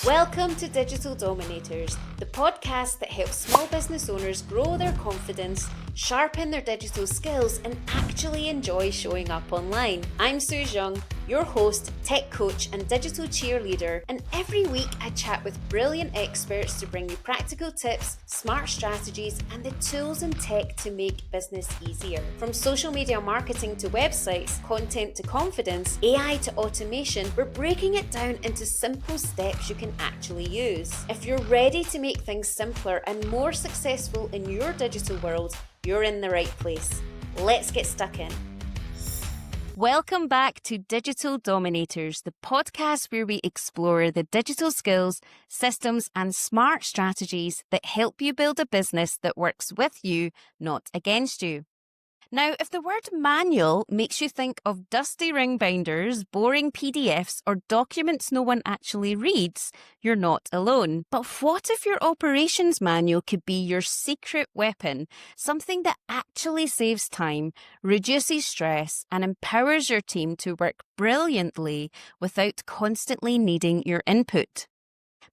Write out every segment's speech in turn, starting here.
Welcome to Digital Dominators, the podcast that helps small business owners grow their confidence, sharpen their digital skills, and actually enjoy showing up online. I'm Sue Jung, your host, tech coach, and digital cheerleader, and every week I chat with brilliant experts to bring you practical tips, smart strategies, and the tools and tech to make business easier. From social media marketing to websites, content to confidence, AI to automation, we're breaking it down into simple steps you can actually use. If you're ready to make things simpler and more successful in your digital world, you're in the right place. Let's get stuck in. Welcome back to Digital Dominators, the podcast where we explore the digital skills, systems, and smart strategies that help you build a business that works with you, not against you. Now, if the word manual makes you think of dusty ring binders, boring PDFs, or documents no one actually reads, you're not alone. But what if your operations manual could be your secret weapon, something that actually saves time, reduces stress, and empowers your team to work brilliantly without constantly needing your input?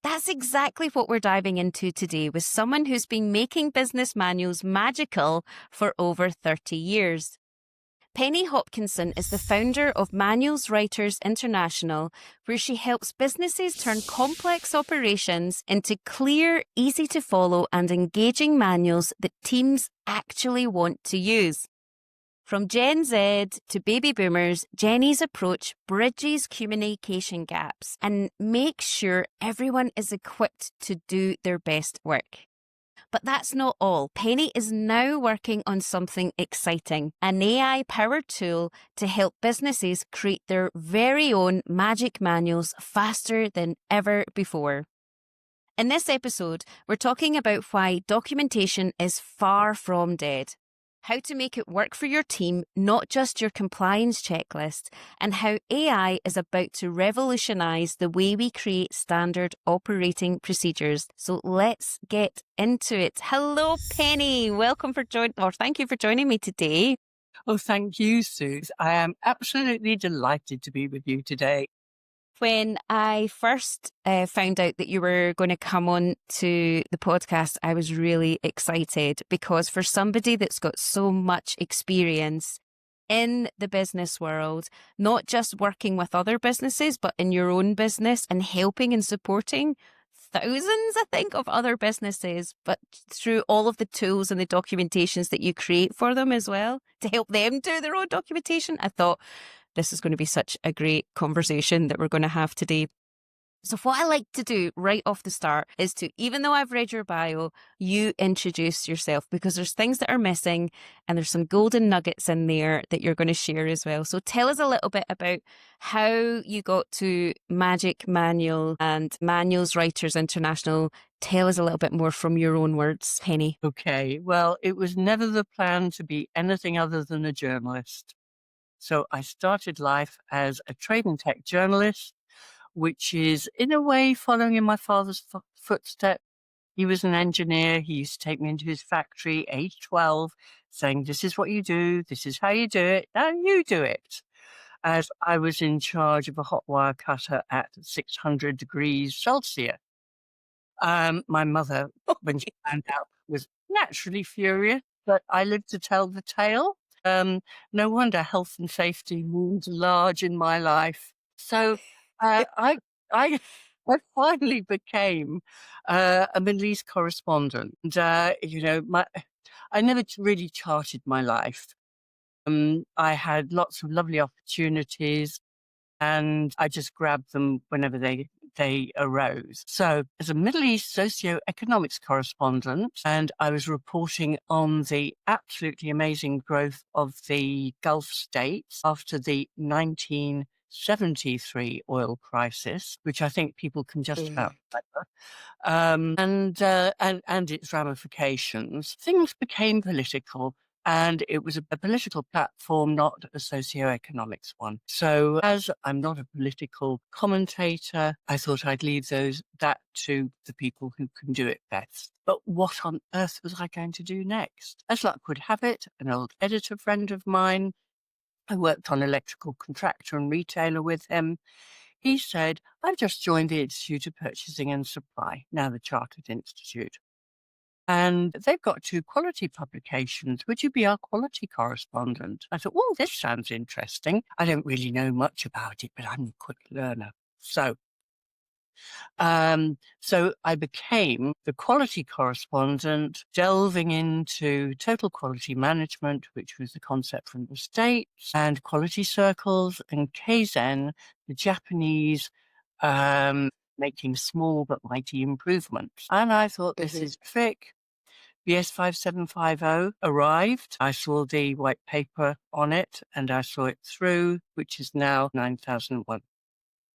That's exactly what we're diving into today with someone who's been making business manuals magical for over 30 years. Penny Hopkinson is the founder of Manuals Writers International, where she helps businesses turn complex operations into clear, easy to follow and engaging manuals that teams actually want to use. From Gen Z to baby boomers, Jenny's approach bridges communication gaps and makes sure everyone is equipped to do their best work. But that's not all. Penny is now working on something exciting, an AI-powered tool to help businesses create their very own magic manuals faster than ever before. In this episode, we're talking about why documentation is far from dead, how to make it work for your team, not just your compliance checklist, and how AI is about to revolutionize the way we create standard operating procedures. So let's get into it. Hello, Penny. Thank you for joining me today. Oh, thank you, Sue. I am absolutely delighted to be with you today. When I first found out that you were going to come on to the podcast, I was really excited because for somebody that's got so much experience in the business world, not just working with other businesses, but in your own business and helping and supporting thousands, I think, of other businesses, but through all of the tools and the documentations that you create for them as well to help them do their own documentation, I thought, this is going to be such a great conversation that we're going to have today. So what I like to do right off the start is to, even though I've read your bio, you introduce yourself because there's things that are missing and there's some golden nuggets in there that you're going to share as well. So tell us a little bit about how you got to Magic Manual and Manuals Writers International. Tell us a little bit more from your own words, Penny. Okay, well, it was never the plan to be anything other than a journalist. So I started life as a trade and tech journalist, which is in a way following in my father's footsteps. He was an engineer. He used to take me into his factory, age 12, saying, this is what you do. This is how you do it. Now you do it. As I was in charge of a hot wire cutter at 600 degrees Celsius. My mother, when she found out, was naturally furious, but I lived to tell the tale. No wonder health and safety loomed large in my life. So I finally became a Middle East correspondent. And, I never really charted my life. I had lots of lovely opportunities and I just grabbed them whenever they arose. So as a Middle East socioeconomics correspondent, and I was reporting on the absolutely amazing growth of the Gulf states after the 1973 oil crisis, which I think people can just about remember, and its ramifications. Things became political. And it was a political platform, not a socioeconomics one. So as I'm not a political commentator, I thought I'd leave that to the people who can do it best. But what on earth was I going to do next? As luck would have it, an old editor friend of mine, I worked on electrical contractor and retailer with him. He said, I've just joined the Institute of Purchasing and Supply, now the Chartered Institute. And they've got 2 quality publications. Would you be our quality correspondent? I thought, well, this sounds interesting. I don't really know much about it, but I'm a quick learner. So I became the quality correspondent, delving into total quality management, which was the concept from the States, and quality circles, and Kaizen, the Japanese, making small but mighty improvements. And I thought, this is terrific. BS 5750 arrived. I saw the white paper on it and I saw it through, which is now 9001.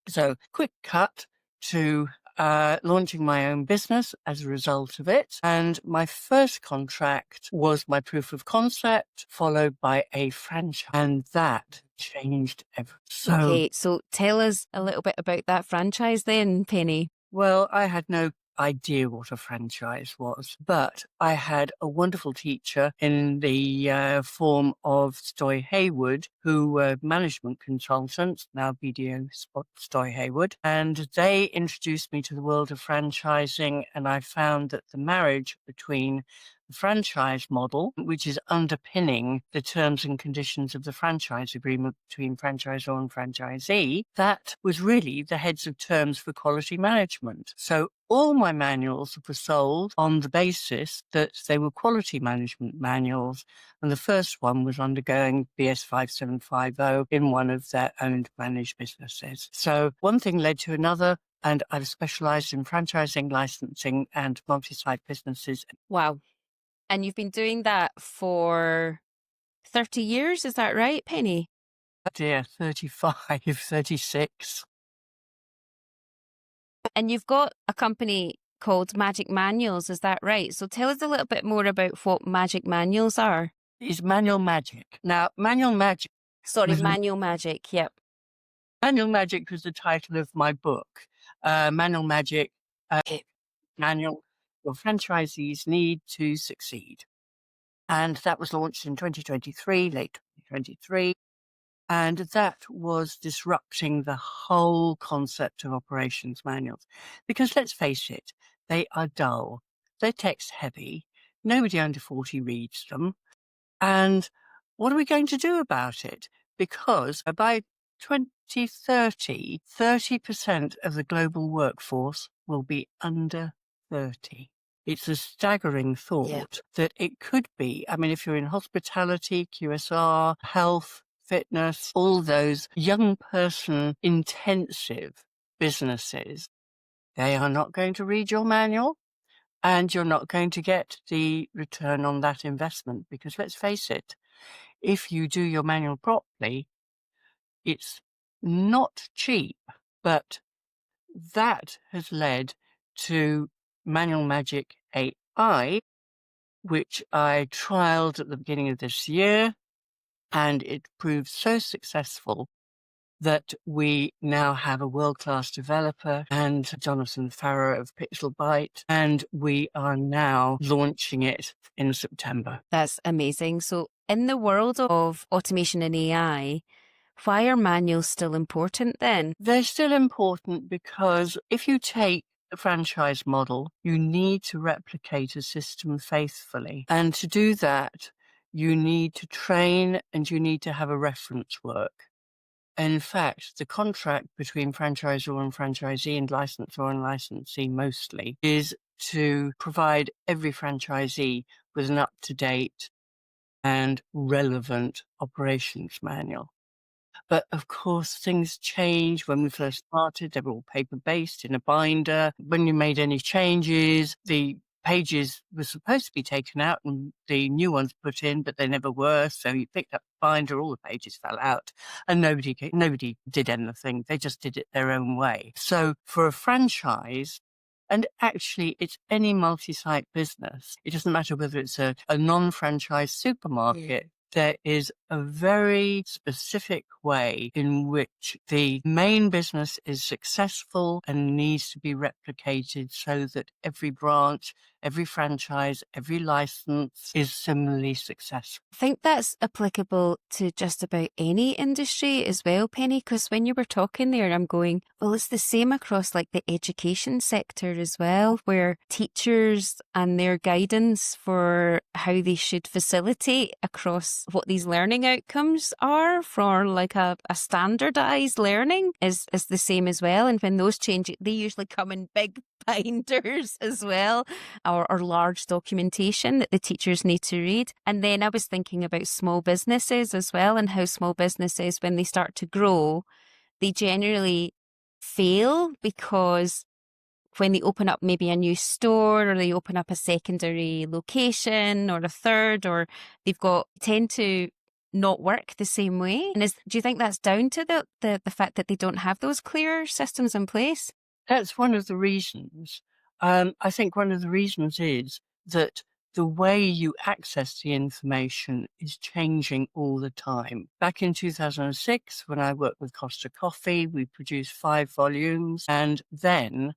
So quick cut to launching my own business as a result of it. And my first contract was my proof of concept, followed by a franchise. And that changed everything. Okay, so tell us a little bit about that franchise then, Penny. Well, I had no idea what a franchise was, but I had a wonderful teacher in the form of Stoy Haywood, who were management consultants, now BDO Stoy Haywood, and they introduced me to the world of franchising, and I found that the marriage between the franchise model, which is underpinning the terms and conditions of the franchise agreement between franchisor and franchisee, that was really the heads of terms for quality management. So all my manuals were sold on the basis that they were quality management manuals, and the first one was undergoing BS 5750 in one of their owned managed businesses. So one thing led to another, and I've specialized in franchising, licensing, and multi-site businesses. Wow. And you've been doing that for 30 years, is that right, Penny? Dear, 35, 36. And you've got a company called Magic Manuals, is that right? So tell us a little bit more about what Magic Manuals are. It's manual magic. Now, manual magic. Sorry, Manual Magic, yep. Manual magic was the title of my book. Manual magic, manual your franchisees need to succeed. And that was launched in 2023, late 2023. And that was disrupting the whole concept of operations manuals. Because let's face it, they are dull. They're text heavy. Nobody under 40 reads them. And what are we going to do about it? Because by 2030, 30% of the global workforce will be under 30. It's a staggering thought that it could be. I mean, if you're in hospitality, QSR, health, fitness, all those young person intensive businesses, they are not going to read your manual and you're not going to get the return on that investment, because let's face it, if you do your manual properly, it's not cheap, but that has led to Manual Magic AI, which I trialed at the beginning of this year, and it proved so successful that we now have a world-class developer and Jonathan Farrer of Pixel Byte, and we are now launching it in September. That's amazing. So in the world of automation and AI, why are manuals still important then? They're still important because if you take the franchise model, you need to replicate a system faithfully. And to do that, you need to train and you need to have a reference work. In fact, the contract between franchisor and franchisee and licensor and licensee mostly is to provide every franchisee with an up-to-date and relevant operations manual. But of course, things change. When we first started, they were all paper-based in a binder. When you made any changes, the pages were supposed to be taken out and the new ones put in, but they never were. So you picked up the binder, all the pages fell out, and nobody did anything. They just did it their own way. So for a franchise, and actually it's any multi-site business, it doesn't matter whether it's a non-franchise supermarket there is a very specific way in which the main business is successful and needs to be replicated so that every branch, every franchise, every license is similarly successful. I think that's applicable to just about any industry as well, Penny, because when you were talking there, I'm going, well, it's the same across like the education sector as well, where teachers and their guidance for how they should facilitate across what these learning outcomes are for like a standardized learning is the same as well. And when those change, they usually come in big binders as well, or large documentation that the teachers need to read. And then I was thinking about small businesses as well, and how small businesses, when they start to grow, they generally fail because when they open up maybe a new store, or they open up a secondary location or a third, or tend to not work the same way. And do you think that's down to the fact that they don't have those clear systems in place? That's one of the reasons. I think one of the reasons is that the way you access the information is changing all the time. Back in 2006, when I worked with Costa Coffee, we produced 5 volumes, and then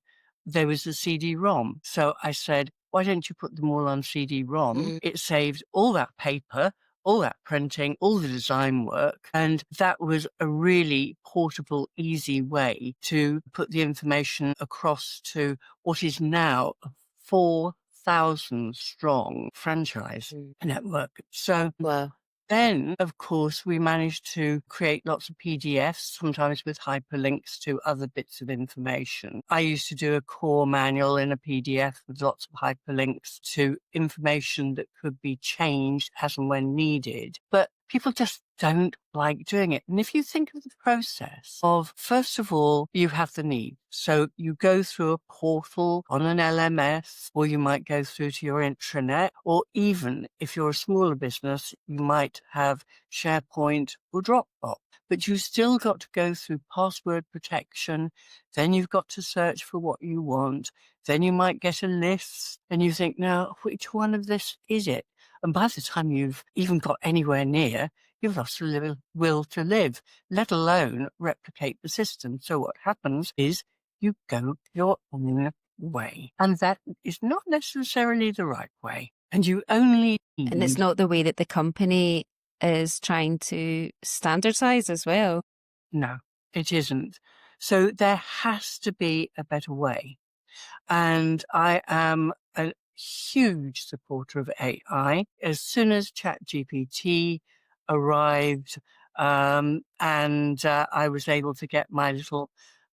there was the CD-ROM. So I said, why don't you put them all on CD-ROM? It saved all that paper, all that printing, all the design work. And that was a really portable, easy way to put the information across to what is now a 4,000 strong franchise network. So Wow. then, of course, we managed to create lots of PDFs, sometimes with hyperlinks to other bits of information. I used to do a core manual in a PDF with lots of hyperlinks to information that could be changed as and when needed. But people just don't like doing it. And if you think of the process of, first of all, you have the need. So you go through a portal on an LMS, or you might go through to your intranet, or even if you're a smaller business, you might have SharePoint or Dropbox. But you still got to go through password protection. Then you've got to search for what you want. Then you might get a list and you think, now, which one of this is it? And by the time you've even got anywhere near, you've lost the will to live, let alone replicate the system. So what happens is you go your own way. And that is not necessarily the right way. And you only need... And it's not the way that the company is trying to standardize as well. No, it isn't. So there has to be a better way. And I am a huge supporter of AI. As soon as ChatGPT arrived, and I was able to get my little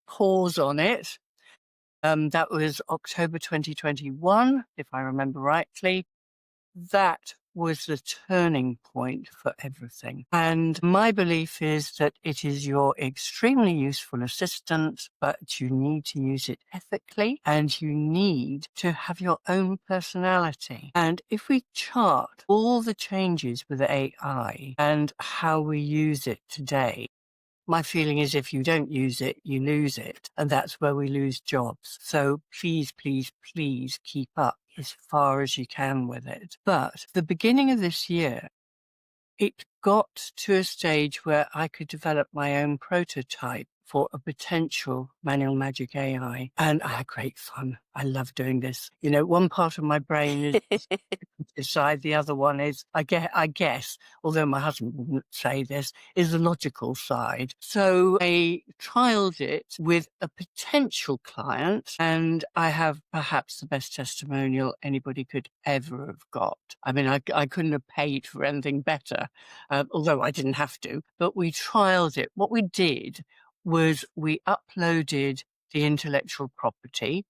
paws on it, that was October 2021, if I remember rightly. That was the turning point for everything. And my belief is that it is your extremely useful assistant, but you need to use it ethically and you need to have your own personality. And if we chart all the changes with AI and how we use it today, my feeling is if you don't use it, you lose it. And that's where we lose jobs. So please, please, please keep up as far as you can with it. But the beginning of this year, it got to a stage where I could develop my own prototype for a potential Manual Magic AI. And I had great fun. I love doing this. You know, one part of my brain is decide, the other one is, I guess, although my husband wouldn't say this, is the logical side. So I trialed it with a potential client, and I have perhaps the best testimonial anybody could ever have got. I mean, I couldn't have paid for anything better, although I didn't have to, but we trialed it. What we did was we uploaded the intellectual property.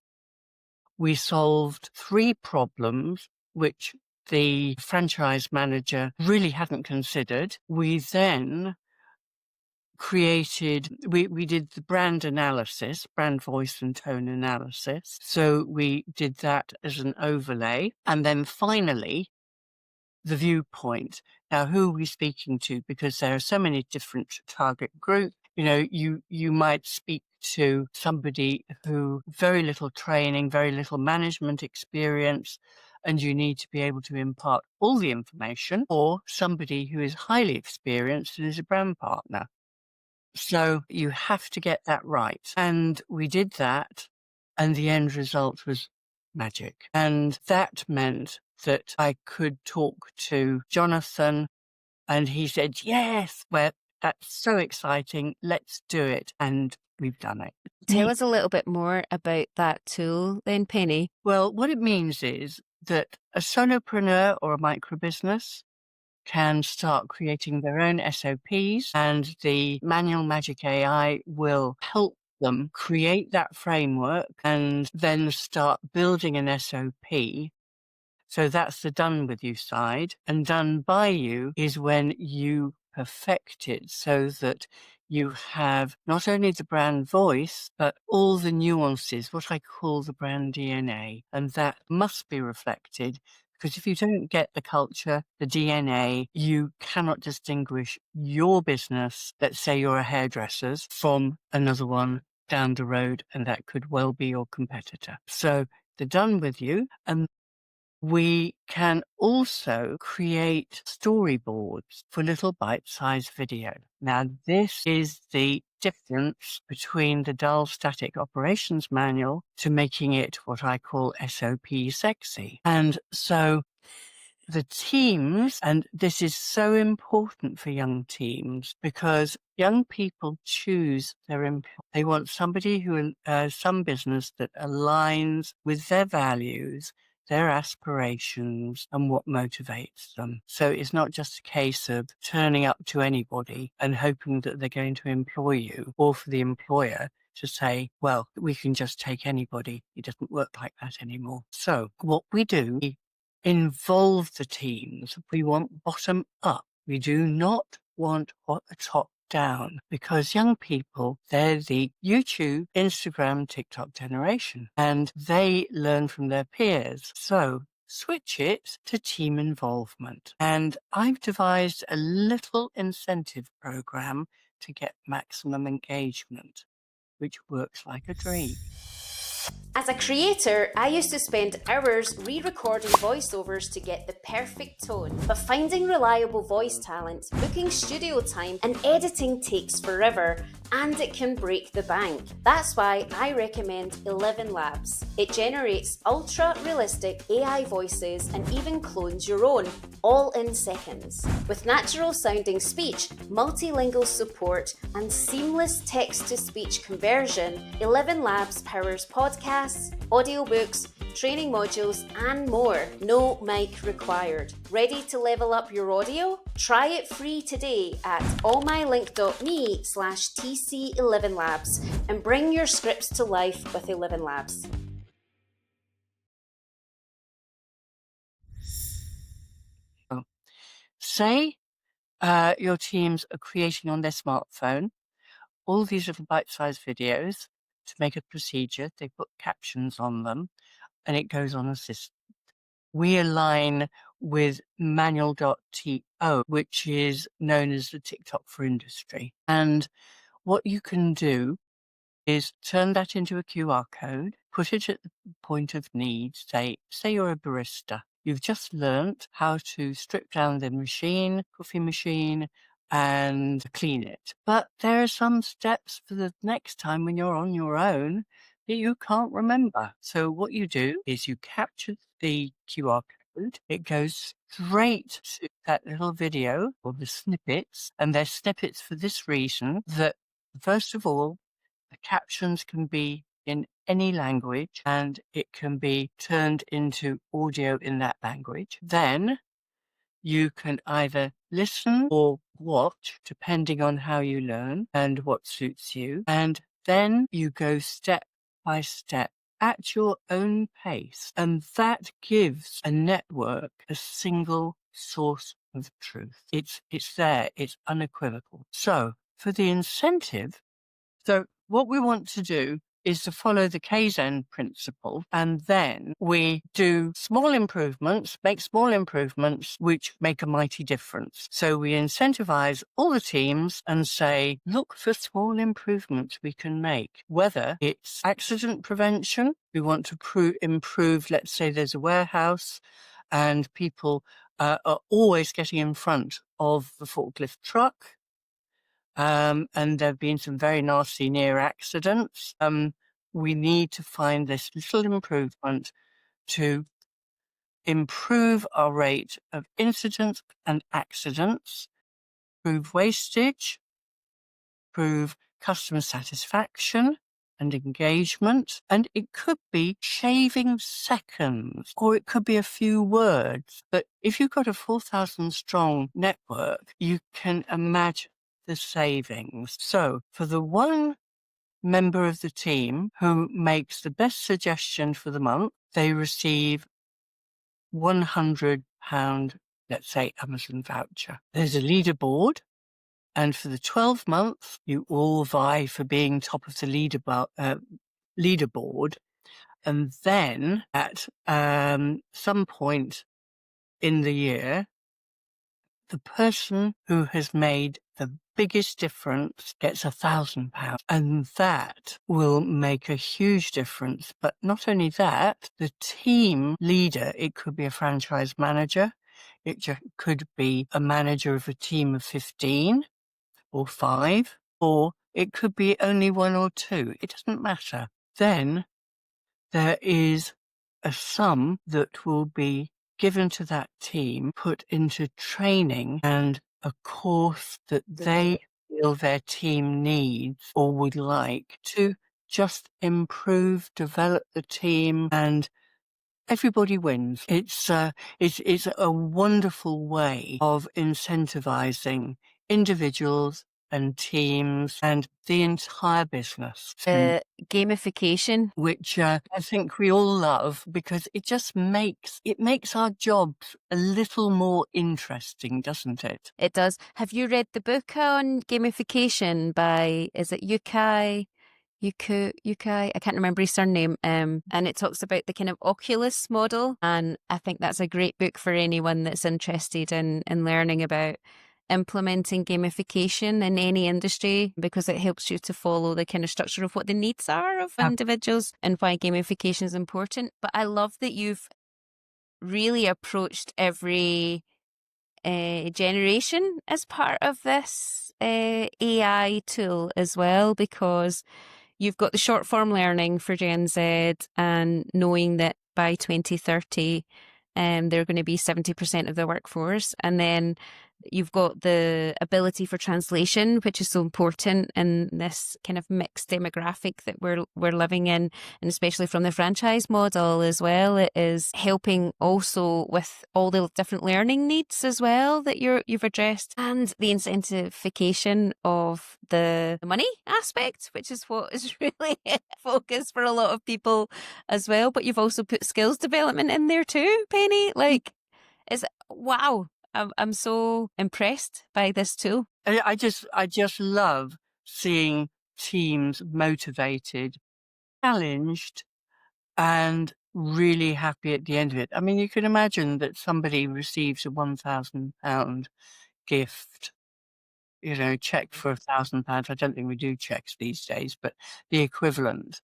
We solved 3 problems, which the franchise manager really hadn't considered. We then we did the brand analysis, brand voice and tone analysis. So we did that as an overlay. And then finally, the viewpoint. Now, who are we speaking to? Because there are so many different target groups. You know, you might speak to somebody who very little training, very little management experience, and you need to be able to impart all the information, or somebody who is highly experienced and is a brand partner. So you have to get that right. And we did that, and the end result was magic. And that meant that I could talk to Jonathan, and he said, yes, well, that's so exciting. Let's do it. And we've done it. Tell us a little bit more about that tool then, Penny. Well, what it means is that a solopreneur or a micro business can start creating their own SOPs, and the Manual Magic AI will help them create that framework and then start building an SOP. So that's the done with you side, and done by you is when you perfect it so that you have not only the brand voice, but all the nuances, what I call the brand DNA. And that must be reflected, because if you don't get the culture, the DNA, you cannot distinguish your business, let's say you're a hairdresser's, from another one down the road, and that could well be your competitor. So they're done with you, and we can also create storyboards for little bite-sized video. Now, this is the difference between the dull static operations manual to making it what I call SOP sexy. And so the teams, and this is so important for young teams, because young people choose their employer. They want somebody who, some business that aligns with their values, their aspirations, and what motivates them. So it's not just a case of turning up to anybody and hoping that they're going to employ you, or for the employer to say, well, we can just take anybody. It doesn't work like that anymore. So what we do, we involve the teams. We want bottom up. We do not want top down, because young people, they're the YouTube, Instagram, TikTok generation, and they learn from their peers. So switch it to team involvement. And I've devised a little incentive program to get maximum engagement, which works like a dream. As a creator, I used to spend hours re-recording voiceovers to get the perfect tone. But finding reliable voice talent, booking studio time, and editing takes forever, and it can break the bank. That's why I recommend 11 Labs. It generates ultra-realistic AI voices and even clones your own, all in seconds. With natural-sounding speech, multilingual support, and seamless text-to-speech conversion, 11 Labs powers podcasts, audiobooks, training modules, and more. No mic required. Ready to level up your audio? Try it free today at allmylink.me/TC11labs and bring your scripts to life with 11 Labs. Say your teams are creating on their smartphone all these little bite-sized videos to make a procedure. They put captions on them, and it goes on a system. We align with manual.to, which is known as the TikTok for industry. And what you can do is turn that into a QR code, put it at the point of need. Say you're a barista. You've just learnt how to strip down the machine, coffee machine, and clean it. But there are some steps for the next time when you're on your own that you can't remember. So what you do is you capture the QR code. It goes straight to that little video or the snippets, and they're snippets for this reason, that first of all, the captions can be in any language, and it can be turned into audio in that language. Then you can either listen or watch, depending on how you learn and what suits you. And then you go step by step at your own pace. And that gives a network a single source of truth. It's there. It's unequivocal. So for the incentive, so what we want to do is to follow the Kaizen principle, and then we do small improvements, make small improvements, which make a mighty difference. So we incentivize all the teams and say, look for small improvements we can make, whether it's accident prevention. We want to improve, let's say there's a warehouse and people are always getting in front of the forklift truck. And there have been some very nasty near accidents. We need to find this little improvement to improve our rate of incidents and accidents, improve wastage, improve customer satisfaction and engagement. And it could be shaving seconds, or it could be a few words. But if you've got a 4,000 strong network, you can imagine the savings. So for the one member of the team who makes the best suggestion for the month, they receive £100, let's say, Amazon voucher. There's a leaderboard, and for the 12 months, you all vie for being top of the leaderboard. And then at some point in the year, the person who has made the biggest difference gets £1,000, and that will make a huge difference. But not only that, the team leader, it could be a franchise manager, it could be a manager of a team of 15 or 5, or it could be only 1 or 2. It doesn't matter. Then there is a sum that will be given to that team, put into training and a course that they feel their team needs or would like to just improve, develop the team, and everybody wins. It's a wonderful way of incentivizing individuals and teams and the entire business. Gamification, Which I think we all love, because it just makes our jobs a little more interesting, doesn't it? it does. Have you read the book on gamification by, is it Yukai? I can't remember his surname. And it talks about the kind of Oculus model. And I think that's a great book for anyone that's interested in learning about implementing gamification in any industry, because it helps you to follow the kind of structure of what the needs are of individuals and why gamification is important. But I love that you've really approached every generation as part of this AI tool as well, because you've got the short form learning for Gen Z, and knowing that by 2030 they're going to be 70% of the workforce. And then you've got the ability for translation, which is so important in this kind of mixed demographic that we're living in, and especially from the franchise model as well. It is helping also with all the different learning needs as well that you've addressed, and the incentivification of the money aspect, which is what is really focus for a lot of people as well. But you've also put skills development in there too, Penny. Like, it's wow. I'm so impressed by this tool. I just love seeing teams motivated, challenged, and really happy at the end of it. I mean, you can imagine that somebody receives a £1,000 gift, check for £1,000. I don't think we do checks these days, but the equivalent,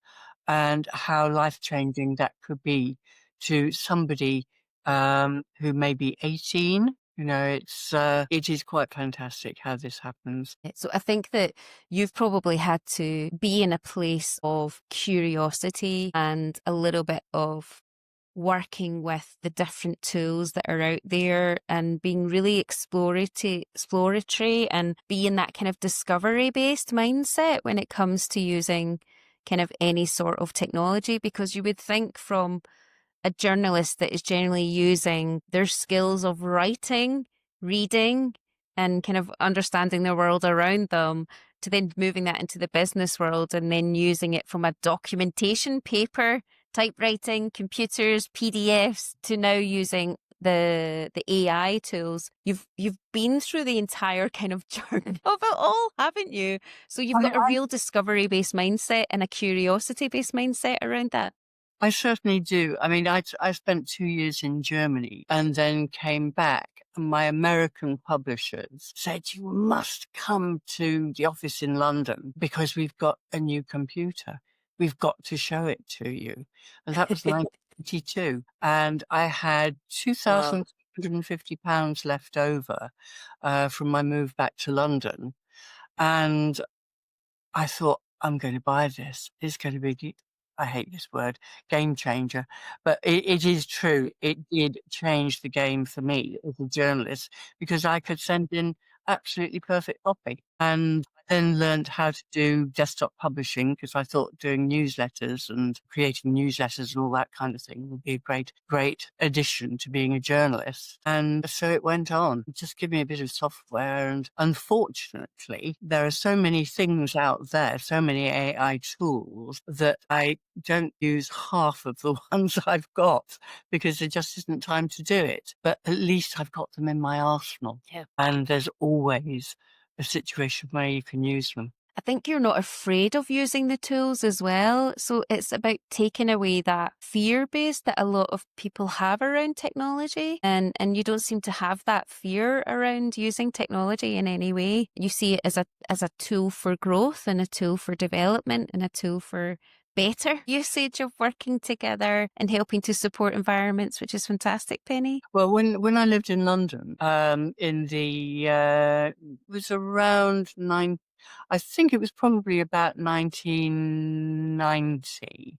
and how life-changing that could be to somebody who may be 18. It is quite fantastic how this happens. So I think that you've probably had to be in a place of curiosity and a little bit of working with the different tools that are out there, and being really exploratory and being that kind of discovery-based mindset when it comes to using kind of any sort of technology. Because you would think from a journalist that is generally using their skills of writing, reading, and kind of understanding the world around them, to then moving that into the business world and then using it from a documentation, paper, typewriting, computers, PDFs, to now using the AI tools, you've been through the entire kind of journey of it all, haven't you? So you've got a real discovery-based mindset and a curiosity-based mindset around that. I certainly do. I mean, I spent 2 years in Germany and then came back. And my American publishers said, "You must come to the office in London because we've got a new computer. We've got to show it to you." And that was 1982. And I had Wow. £2,250 left over from my move back to London. And I thought, I'm going to buy this. It's going to be, I hate this word, game changer. But it is true. It did change the game for me as a journalist because I could send in absolutely perfect copy. And I then learned how to do desktop publishing because I thought doing newsletters and creating newsletters and all that kind of thing would be a great addition to being a journalist. And so it went on. Just give me a bit of software. And unfortunately, there are so many things out there, so many AI tools that I don't use half of the ones I've got because there just isn't time to do it. But at least I've got them in my arsenal. Yeah. And there's always a situation where you can use them. I think you're not afraid of using the tools as well. So it's about taking away that fear base that a lot of people have around technology. And you don't seem to have that fear around using technology in any way. You see it as a tool for growth and a tool for development and a tool for better usage of working together and helping to support environments, which is fantastic, Penny. Well, when I lived in London, in the it was around I think it was probably about 1990.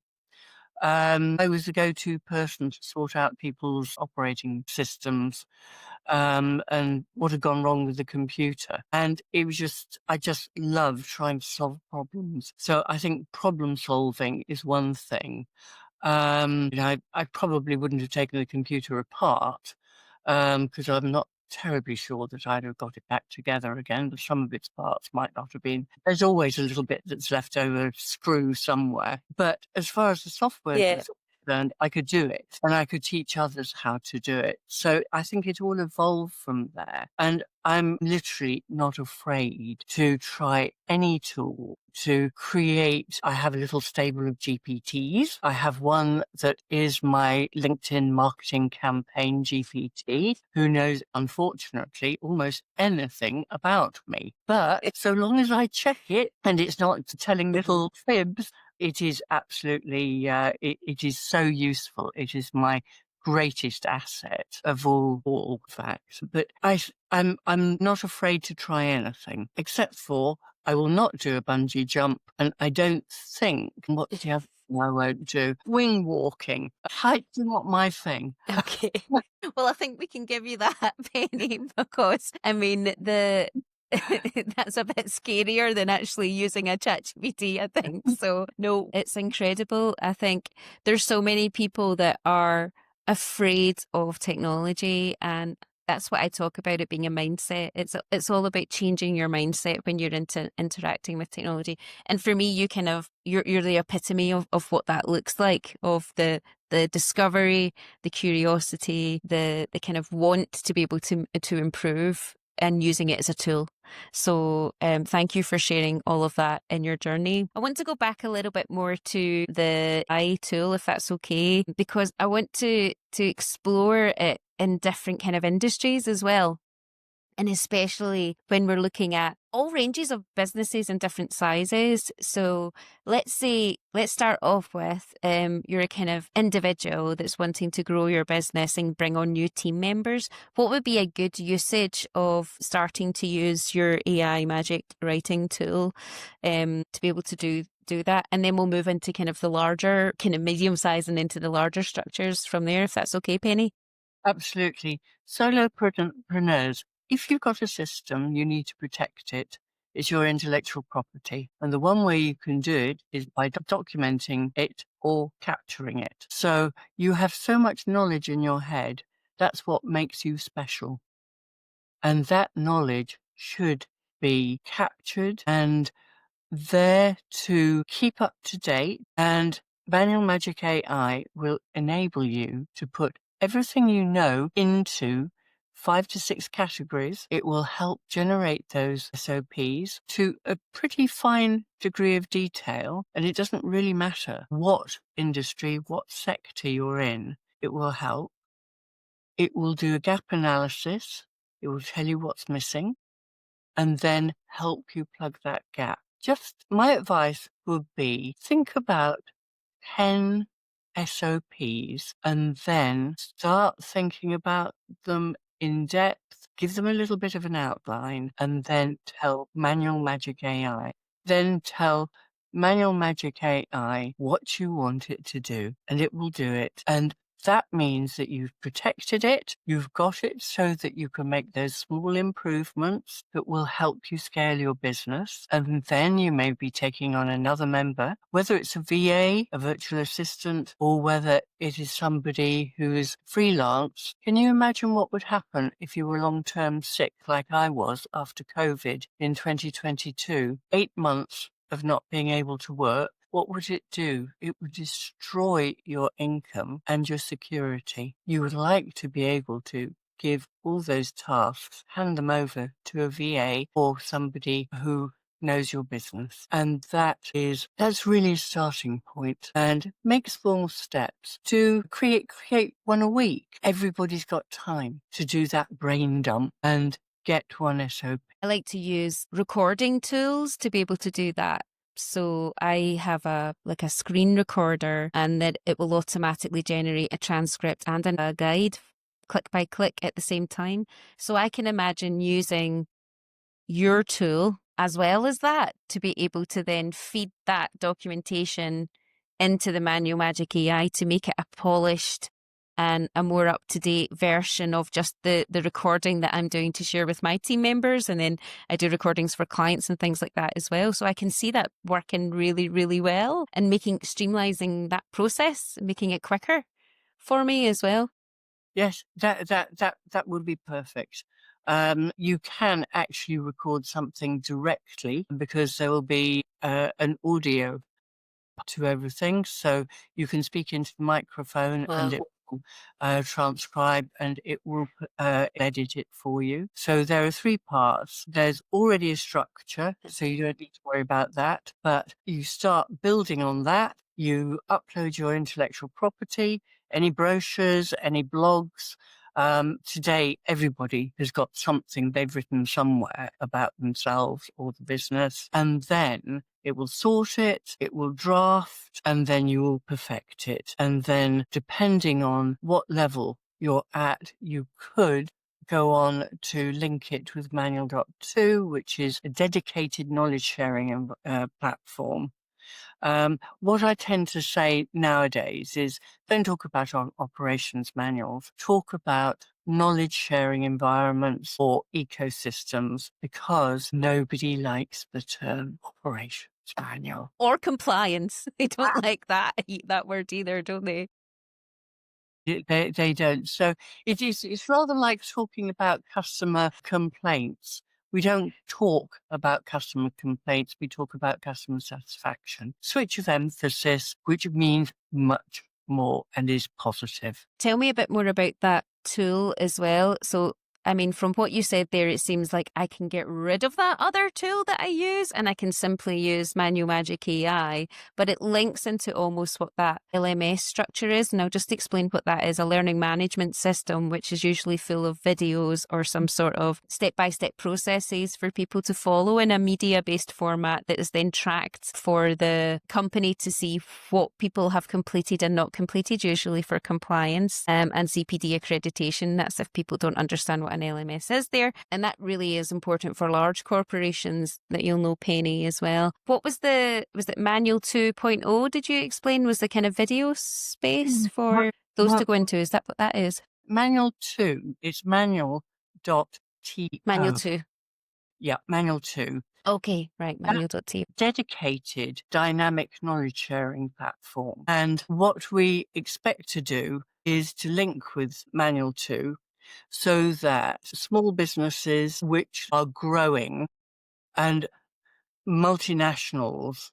I was the go-to person to sort out people's operating systems, and what had gone wrong with the computer. And it was I just loved trying to solve problems. So I think problem solving is one thing. I probably wouldn't have taken the computer apart because I'm not terribly sure that I'd have got it back together again. But some of its parts might not have been. There's always a little bit that's left over, a screw somewhere. But as far as the software Yeah. is concerned, I could do it and I could teach others how to do it. So I think it all evolved from there. And I'm literally not afraid to try any tool to create. I have a little stable of GPTs. I have one that is my LinkedIn marketing campaign GPT, who knows, unfortunately, almost anything about me. But so long as I check it and it's not telling little fibs, it is absolutely, it is so useful. It is my greatest asset of all facts. But I'm not afraid to try anything, except for I will not do a bungee jump, and I don't think what's the other thing I won't do? Wing walking. Heights are not my thing. Okay. Well, I think we can give you that, Penny, because I mean that's a bit scarier than actually using a ChatGPT, I think. So no, it's incredible. I think there's so many people that are afraid of technology, and that's what I talk about, it being a mindset. It's all about changing your mindset when you're interacting with technology. And for me, you're the epitome of what that looks like, of the discovery, the curiosity, the kind of want to be able to improve and using it as a tool. So thank you for sharing all of that in your journey. I want to go back a little bit more to the AI tool, if that's okay, because I want to explore it in different kind of industries as well. And especially when we're looking at all ranges of businesses and different sizes. So let's start off with you're a kind of individual that's wanting to grow your business and bring on new team members. What would be a good usage of starting to use your AI magic writing tool to be able to do that? And then we'll move into kind of the larger, kind of medium size and into the larger structures from there, if that's okay, Penny. Absolutely. Solopreneurs, if you've got a system, you need to protect it. It's your intellectual property. And the one way you can do it is by documenting it or capturing it. So you have so much knowledge in your head. That's what makes you special. And that knowledge should be captured and there to keep up to date. And Manual Magic AI will enable you to put everything you know into 5 to 6 categories. It will help generate those SOPs to a pretty fine degree of detail. And it doesn't really matter what industry, what sector you're in. It will help. It will do a gap analysis. It will tell you what's missing and then help you plug that gap. Just my advice would be think about 10 SOPs and then start thinking about them in depth, give them a little bit of an outline, and then tell Manual Magic AI. Then tell Manual Magic AI what you want it to do, and it will do it. And that means that you've protected it, you've got it so that you can make those small improvements that will help you scale your business. And then you may be taking on another member, whether it's a VA, a virtual assistant, or whether it is somebody who is freelance. Can you imagine what would happen if you were long-term sick like I was after COVID in 2022? 8 months of not being able to work. What would it do? It would destroy your income and your security. You would like to be able to give all those tasks, hand them over to a VA or somebody who knows your business. And that's really a starting point. And make small steps to create one a week. Everybody's got time to do that brain dump and get one SOP. I like to use recording tools to be able to do that. So I have a screen recorder, and that it will automatically generate a transcript and a guide click by click at the same time. So I can imagine using your tool as well as that to be able to then feed that documentation into the Manual Magic AI to make it a polished and a more up-to-date version of just the recording that I'm doing to share with my team members. And then I do recordings for clients and things like that as well. So I can see that working really, really well and streamlining that process, making it quicker for me as well. Yes, that would be perfect. You can actually record something directly because there will be an audio to everything. So you can speak into the microphone and it will transcribe and it will edit it for you. So there are 3 parts. There's already a structure, so you don't need to worry about that. But you start building on that. You upload your intellectual property, any brochures, any blogs. Today, everybody has got something they've written somewhere about themselves or the business, and then it will sort it, it will draft, and then you will perfect it. And then depending on what level you're at, you could go on to link it with Manual.2, which is a dedicated knowledge sharing platform. What I tend to say nowadays is don't talk about operations manuals, talk about knowledge sharing environments or ecosystems, because nobody likes the term operations manual. Or compliance. They don't like that word either, don't they? They don't. So it's rather like talking about customer complaints. We don't talk about customer complaints. We talk about customer satisfaction. Switch of emphasis, which means much more and is positive. Tell me a bit more about that tool as well. So, I mean, from what you said there, it seems like I can get rid of that other tool that I use and I can simply use Manual Magic AI, but it links into almost what that LMS structure is. And I'll just explain what that is: a learning management system, which is usually full of videos or some sort of step-by-step processes for people to follow in a media-based format that is then tracked for the company to see what people have completed and not completed, usually for compliance and CPD accreditation. That's if people don't understand what an LMS is there. And that really is important for large corporations that you'll know, Penny, as well. What was it Manual 2.0, did you explain, was the kind of video space for those to go into? Is that what that is? Manual 2, it's manual.to. Manual 2. Yeah, Manual 2. Okay, right, manual.to. Dedicated dynamic knowledge sharing platform. And what we expect to do is to link with Manual 2 so that small businesses which are growing and multinationals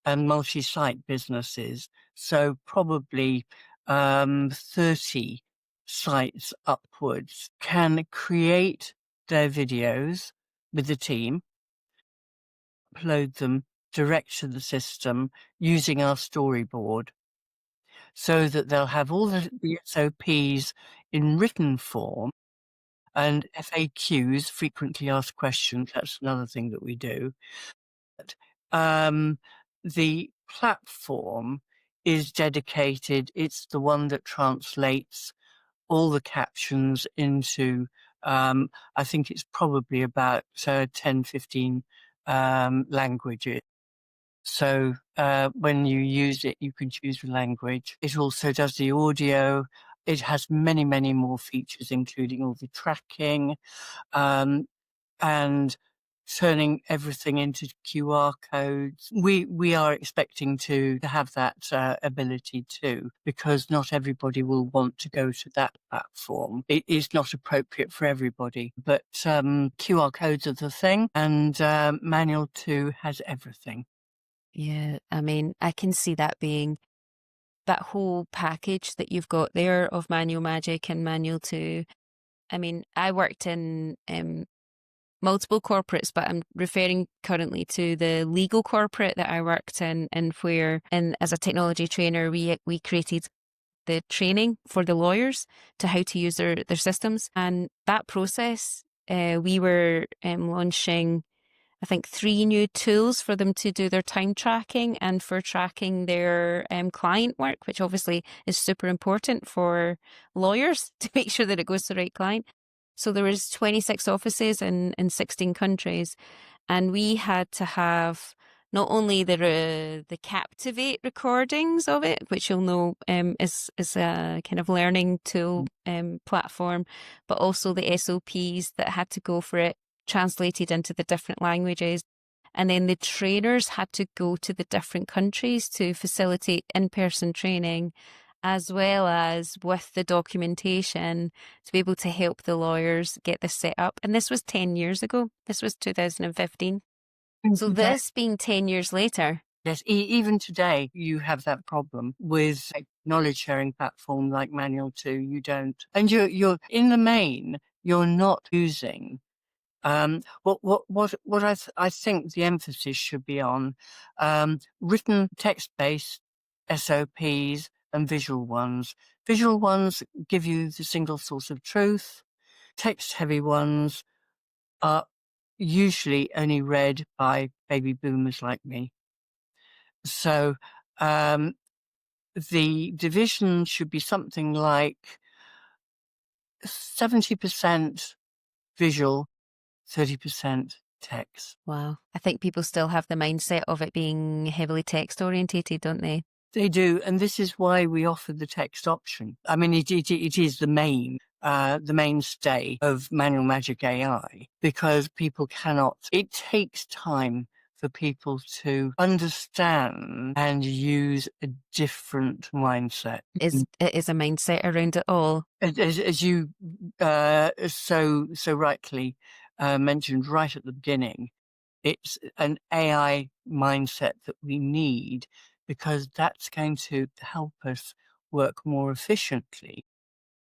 and multi-site businesses, so probably 30 sites upwards can create their videos with the team, upload them direct to the system using our storyboard, so that they'll have all the SOPs in written form and FAQs, frequently asked questions. That's another thing that we do. The platform is dedicated. It's the one that translates all the captions into, I think it's probably about 10, 15 languages. So when you use it, you can choose the language. It also does the audio. It has many, many more features, including all the tracking, and turning everything into QR codes. We are expecting to have that ability too, because not everybody will want to go to that platform. It is not appropriate for everybody, but QR codes are the thing, and Manual 2 has everything. Yeah, I mean, I can see that being that whole package that you've got there of Manual Magic and Manual 2. I mean, I worked in multiple corporates, but I'm referring currently to the legal corporate that I worked in, and where, and as a technology trainer, we created the training for the lawyers to how to use their systems. And that process, we were launching, I think, 3 new tools for them to do their time tracking and for tracking their client work, which obviously is super important for lawyers to make sure that it goes to the right client. So there was 26 offices in 16 countries, and we had to have not only the Captivate recordings of it, which you'll know is a kind of learning tool platform, but also the SOPs that had to go for it translated into the different languages. And then the trainers had to go to the different countries to facilitate in-person training, as well as with the documentation to be able to help the lawyers get this set up. And this was 10 years ago. This was 2015. So this being 10 years later. Yes, even today, you have that problem with a knowledge sharing platform like Manual 2. You don't. And you're in the main, you're not using what I think the emphasis should be on, written text-based SOPs and visual ones. Visual ones give you the single source of truth. Text-heavy ones are usually only read by baby boomers like me. So the division should be something like 70% visual, 30% text. Wow. I think people still have the mindset of it being heavily text orientated, don't they? They do, and this is why we offer the text option. I mean, it is the mainstay of Manual Magic AI, because people cannot. It takes time for people to understand and use a different mindset. It is a mindset around it all. As you so rightly mentioned right at the beginning, it's an AI mindset that we need, because that's going to help us work more efficiently.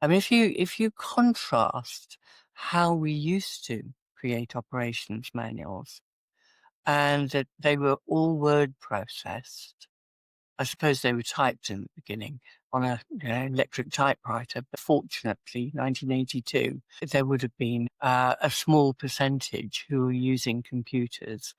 I mean, if you contrast how we used to create operations manuals, and that they were all word processed. I suppose they were typed in the beginning on a electric typewriter, but fortunately, 1982, there would have been a small percentage who were using computers.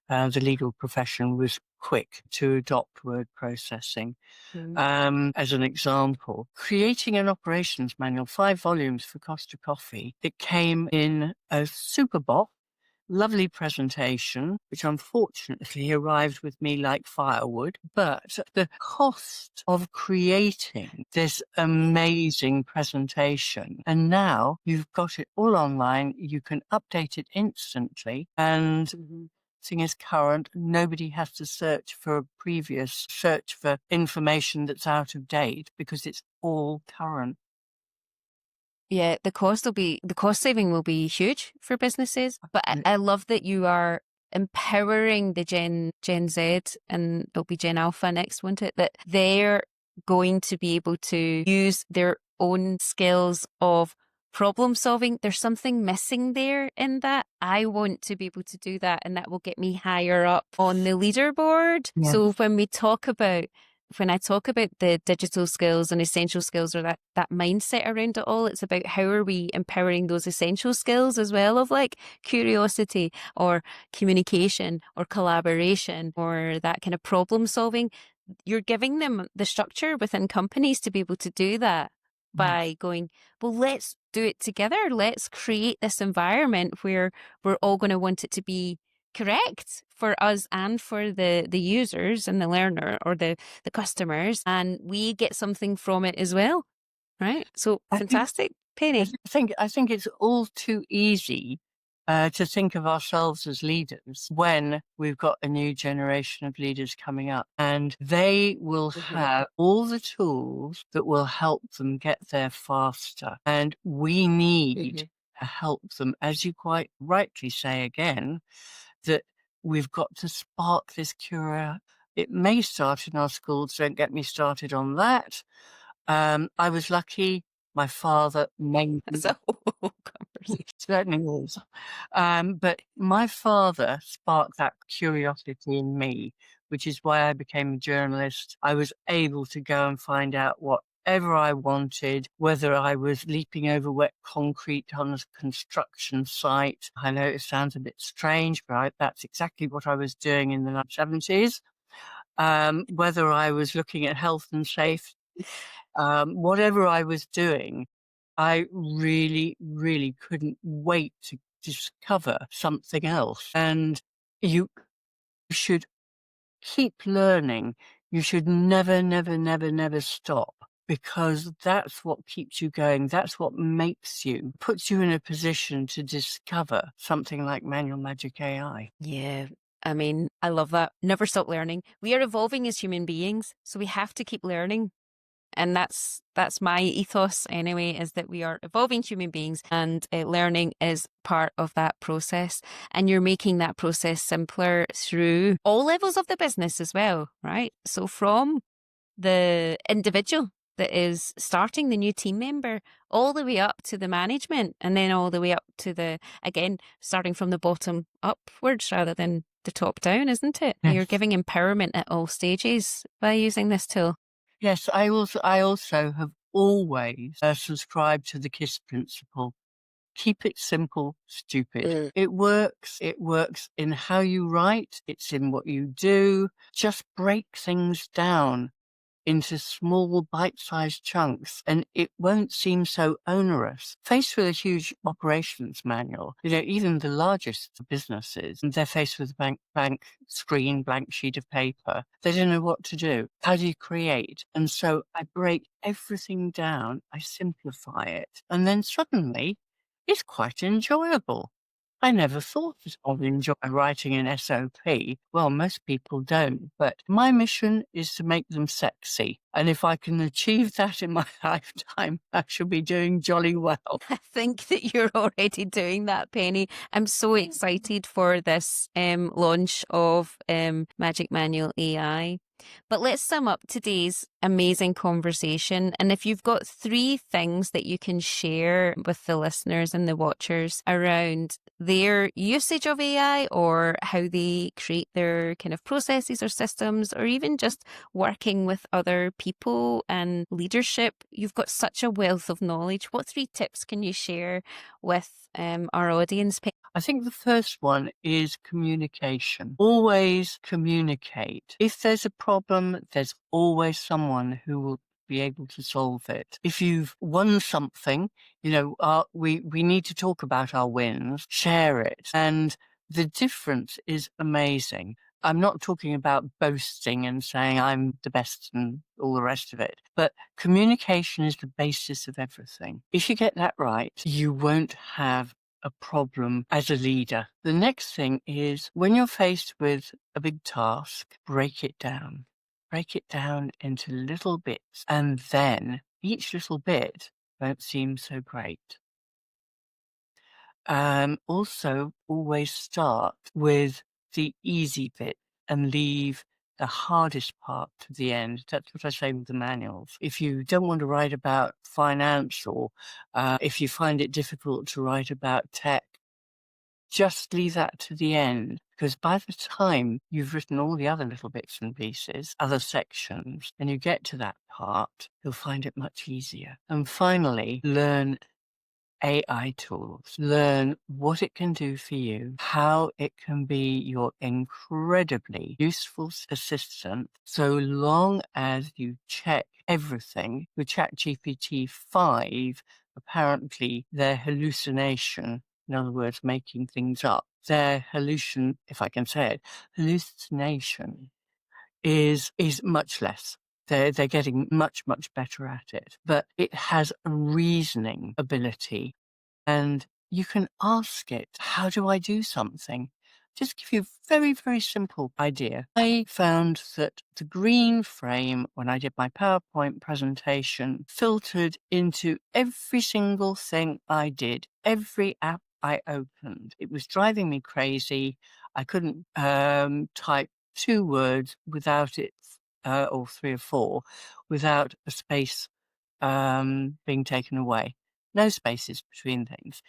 The legal profession was quick to adopt word processing. As an example, creating an operations manual, 5 volumes for Costa Coffee. It came in a super box. Lovely presentation, which unfortunately arrived with me like firewood. But the cost of creating this amazing presentation, and now you've got it all online, you can update it instantly, and everything is current. Nobody has to search for information that's out of date, because it's all current. Yeah, the cost saving will be huge for businesses. But I love that you are empowering the Gen Z, and it'll be Gen Alpha next, won't it? That they're going to be able to use their own skills of problem solving. There's something missing there in that. I want to be able to do that, and that will get me higher up on the leaderboard. Yeah. So when I talk about the digital skills and essential skills, or that mindset around it all, it's about how are we empowering those essential skills as well, of like curiosity or communication or collaboration or that kind of problem solving. You're giving them the structure within companies to be able to do that by going, well, let's do it together. Let's create this environment where we're all going to want it to be correct for us and for the users and the learner or the customers, and we get something from it as well, right? So I think fantastic, Penny. I think it's all too easy to think of ourselves as leaders when we've got a new generation of leaders coming up, and they will have all the tools that will help them get there faster. And we need to help them, as you quite rightly say again, that we've got to spark this curiosity. It may start in our schools. Don't get me started on that. I was lucky. My father made That's a whole conversation. certainly was. But my father sparked that curiosity in me, which is why I became a journalist. I was able to go and find out whatever I wanted, whether I was leaping over wet concrete on a construction site. I know it sounds a bit strange, but that's exactly what I was doing in the 70s. Whether I was looking at health and safety, whatever I was doing, I really, really couldn't wait to discover something else. And you should keep learning. You should never, never, never, never stop, because that's what keeps you going. That's what puts you in a position to discover something like Manual Magic AI. Yeah. I mean, I love that. Never stop learning. We are evolving as human beings, so we have to keep learning. And that's my ethos anyway, is that we are evolving human beings, and learning is part of that process. And you're making that process simpler through all levels of the business as well, right? So from the individual that is starting, the new team member, all the way up to the management, and then all the way up to again, starting from the bottom upwards rather than the top down, isn't it? Yes. You're giving empowerment at all stages by using this tool. Yes, I also have always subscribed to the KISS principle. Keep it simple, stupid. It works. It works in how you write. It's in what you do. Just break things down into small bite-sized chunks, and it won't seem so onerous. Faced with a huge operations manual, even the largest businesses, they're faced with a blank screen, blank sheet of paper. They don't know what to do. How do you create? And so I break everything down, I simplify it, and then suddenly it's quite enjoyable. I never thought of enjoying writing an SOP. Well, most people don't, but my mission is to make them sexy. And if I can achieve that in my lifetime, I shall be doing jolly well. I think that you're already doing that, Penny. I'm so excited for this launch of Magic Manual AI. But let's sum up today's amazing conversation. And if you've got 3 things that you can share with the listeners and the watchers around their usage of AI, or how they create their kind of processes or systems, or even just working with other people and leadership, you've got such a wealth of knowledge. What 3 tips can you share with our audience? I think the first one is communication. Always communicate. If there's a problem, there's always someone who will be able to solve it. If you've won something, we need to talk about our wins, share it. And the difference is amazing. I'm not talking about boasting and saying I'm the best and all the rest of it, but communication is the basis of everything. If you get that right, you won't have a problem as a leader. The next thing is, when you're faced with a big task, break it down. Break it down into little bits, and then each little bit won't seem so great. Also, always start with the easy bit and leave the hardest part to the end. That's what I say with the manuals. If you don't want to write about finance, or if you find it difficult to write about tech, just leave that to the end, because by the time you've written all the other little bits and pieces, other sections, and you get to that part, you'll find it much easier. And finally, learn AI tools. Learn what it can do for you, how it can be your incredibly useful assistant, so long as you check everything. With ChatGPT 5, apparently their hallucination, in other words, making things up, their if I can say it, hallucination is much less. They're getting much better at it, but it has a reasoning ability, and you can ask it, how do I do something? Just give you a very, very simple idea. I found that the green frame, when I did my PowerPoint presentation, filtered into every single thing I did, every app I opened. It was driving me crazy. I couldn't type 2 words without it, or 3 or 4, without a space being taken away. No spaces between things.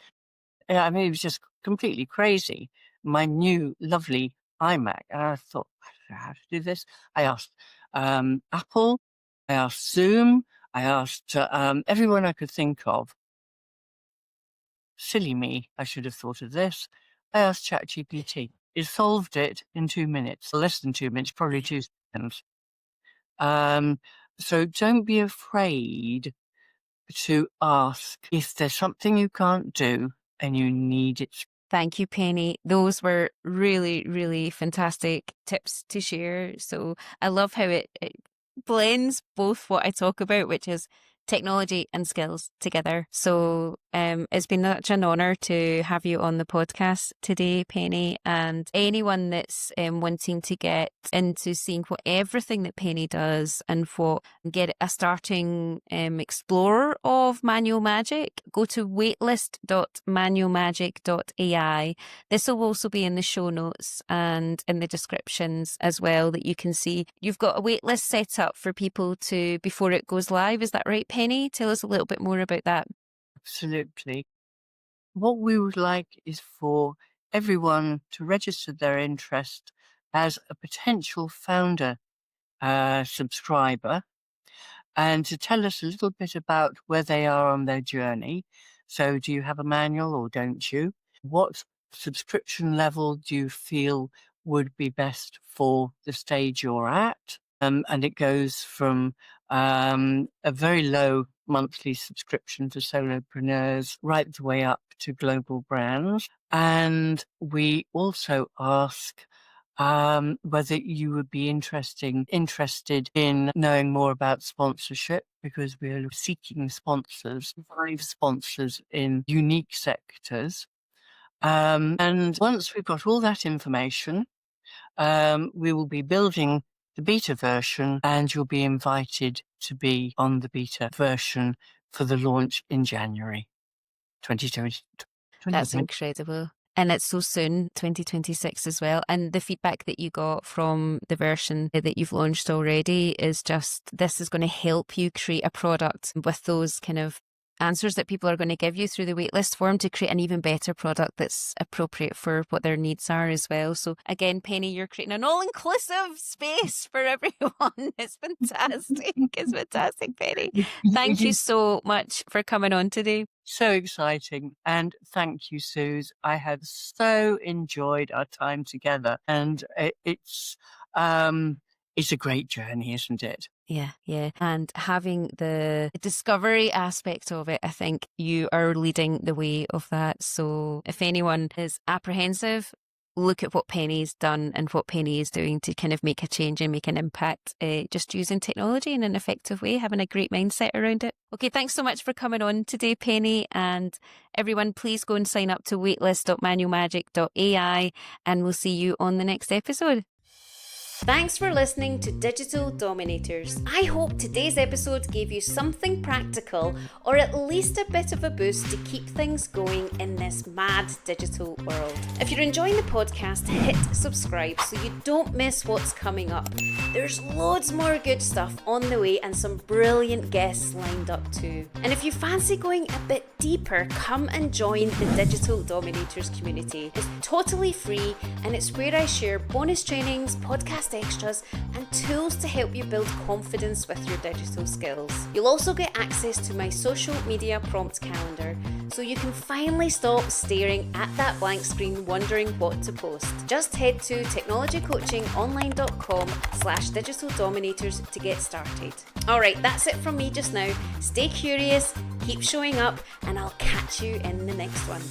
Yeah, I mean, it was just completely crazy. My new lovely iMac, and I thought, I don't know how to do this. I asked Apple, I asked Zoom, I asked everyone I could think of. Silly me, I should have thought of this. I asked ChatGPT. It solved it in 2 minutes, less than 2 minutes, probably 2 seconds. So don't be afraid to ask if there's something you can't do and you need it. Thank you, Penny. Those were really, really fantastic tips to share. So I love how it blends both what I talk about, which is technology and skills together. So it's been such an honour to have you on the podcast today, Penny, and anyone that's wanting to get into seeing what everything that Penny does and get a starting explorer of manual magic, go to waitlist.manualmagic.ai. This will also be in the show notes and in the descriptions as well, that you can see. You've got a waitlist set up for people to, before it goes live. Is that right, Penny? Tell us a little bit more about that. Absolutely. What we would like is for everyone to register their interest as a potential founder subscriber, and to tell us a little bit about where they are on their journey. So do you have a manual or don't you? What subscription level do you feel would be best for the stage you're at? And it goes from a very low monthly subscription to solopreneurs right the way up to global brands. And we also ask whether you would be interested in knowing more about sponsorship, because we're seeking 5 sponsors in unique sectors. And once we've got all that information, we will be building the beta version, and you'll be invited to be on the beta version for the launch in January 2020. That's incredible. And it's so soon, 2026 as well. And the feedback that you got from the version that you've launched already is just, this is going to help you create a product with those kind of answers that people are going to give you through the waitlist form to create an even better product that's appropriate for what their needs are as well. So again, Penny, you're creating an all-inclusive space for everyone. It's fantastic. It's fantastic, Penny. Thank you so much for coming on today. So exciting. And thank you, Suze. I have so enjoyed our time together, and it's a great journey, isn't it? Yeah. And having the discovery aspect of it, I think you are leading the way of that. So if anyone is apprehensive, look at what Penny's done and what Penny is doing to kind of make a change and make an impact, just using technology in an effective way, having a great mindset around it. Okay, thanks so much for coming on today, Penny. And everyone, please go and sign up to waitlist.manualmagic.ai, and we'll see you on the next episode. Thanks for listening to Digital Dominators. I hope today's episode gave you something practical or at least a bit of a boost to keep things going in this mad digital world. If you're enjoying the podcast, hit subscribe so you don't miss what's coming up. There's loads more good stuff on the way and some brilliant guests lined up too. And if you fancy going a bit deeper, come and join the Digital Dominators community. It's totally free and it's where I share bonus trainings, podcast extras and tools to help you build confidence with your digital skills. You'll also get access to my social media prompt calendar so you can finally stop staring at that blank screen wondering what to post. Just head to technologycoachingonline.com/digital dominators to get started. Alright, that's it from me just now. Stay curious, keep showing up, and I'll catch you in the next one.